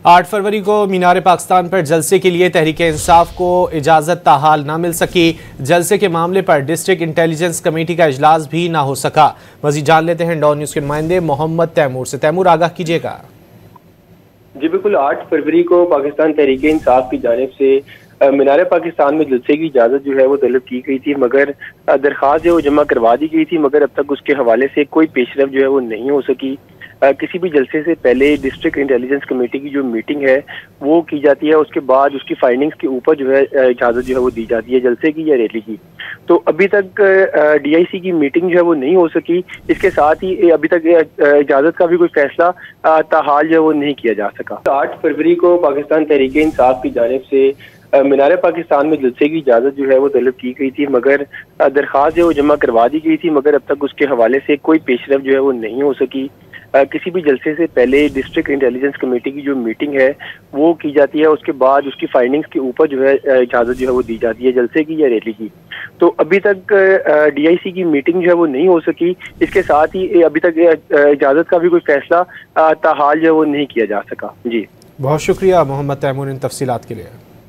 8 फरवरी को मीनार पाकिस्तान पर जलसे के लिए तहरीक इंसाफ को इजाज़त ताहाल न मिल सकी। जलसे के मामले पर डिस्ट्रिक्ट इंटेलिजेंस कमेटी का इजलास भी ना हो सका। मज़ीद जान लेते हैं डॉन न्यूज़ के नुमाइंदे मोहम्मद तैमूर से। तैमूर, आगाह कीजिएगा। जी बिल्कुल, 8 फरवरी को पाकिस्तान तहरीक इंसाफ की जानिब से मीनार पाकिस्तान में जलसे की इजाज़त जो है वो तलब की गई थी, मगर दरख्वास्त जो जमा करवा दी गई थी, मगर अब तक उसके हवाले से कोई पेशरफ जो है वो नहीं हो सकी। किसी भी जलसे से पहले डिस्ट्रिक्ट इंटेलिजेंस कमेटी की जो मीटिंग है वो की जाती है, उसके बाद उसकी फाइंडिंग्स के ऊपर जो है इजाज़त जो है वो दी जाती है जलसे की या रैली की। तो अभी तक DIC की मीटिंग जो है वो नहीं हो सकी। इसके साथ ही अभी तक इजाज़त का भी कोई फैसला ताहाल जो है वो नहीं किया जा सका। 8 फरवरी को पाकिस्तान तहरीक इंसाफ की जानिब से मीनार पाकिस्तान में जलसे की इजाज़त जो है वो तलब की गई थी, मगर दरख्वास्त जो जमा करवा दी गई थी, मगर अब तक उसके हवाले से कोई पेशरफ जो है वो नहीं हो सकी। किसी भी जलसे से पहले डिस्ट्रिक्ट इंटेलिजेंस कमेटी की जो मीटिंग है वो की जाती है, उसके बाद उसकी फाइंडिंग्स के ऊपर जो है इजाज़त जो है वो दी जाती है जलसे की या रैली की। तो अभी तक DIC की मीटिंग जो है वो नहीं हो सकी। इसके साथ ही अभी तक इजाज़त का भी कोई फैसला ताहाल जो है वो नहीं किया जा सका। जी, बहुत शुक्रिया मोहम्मद तैमूर इन तफसीलात के लिए।